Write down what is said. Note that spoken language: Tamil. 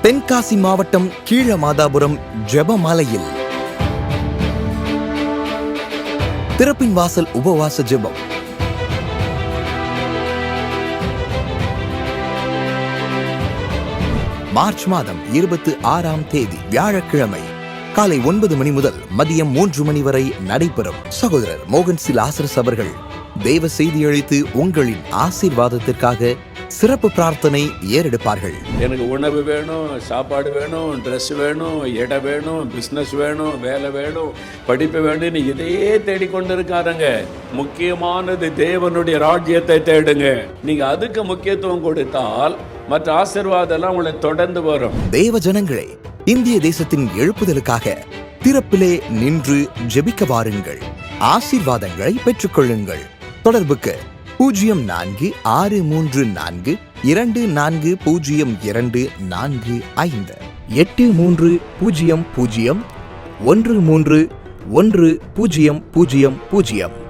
தென்காசி மாவட்டம் கீழமாதாபுரம் ஜெபமாலையில் திறப்பின் வாசல் உபவாச ஜெபம். மார்ச் மாதம் 26ஆம் தேதி வியாழக்கிழமை காலை 9 மணி முதல் மதியம் 3 மணி வரை நடைபெறும். சகோதரர் மோகன் சி லாசரஸ் அவர்கள் தேவ செய்தி அளித்து உங்களின் ஆசீர்வாதத்திற்காக சிறப்பு பிரார்த்தனை ஏறெடுப்பார்கள். எனக்கு உணவு வேணும், சாப்பாடு வேணும், ட்ரெஸ் வேணும், இடம் வேணும், பிஸ்னஸ் வேணும், வேலை வேணும், படிப்பு வேணும்னு இதையே தேடிக்கொண்டிருக்காருங்க. முக்கியமானது தேவனுடைய ராஜ்யத்தை தேடுங்க. நீங்க அதுக்கு முக்கியத்துவம் கொடுத்தால் மற்ற ஆசீர்வாதம் உங்களை தொடர்ந்து வரும். தேவ ஜனங்களே, இந்திய தேசத்தின் எழுப்புதலுக்காக திறப்பிலே நின்று ஜெபிக்க வாருங்கள். ஆசீர்வாதங்களை பெற்றுக்கொள்ளுங்கள். தொடர்புக்கு 0463424025 8300131000.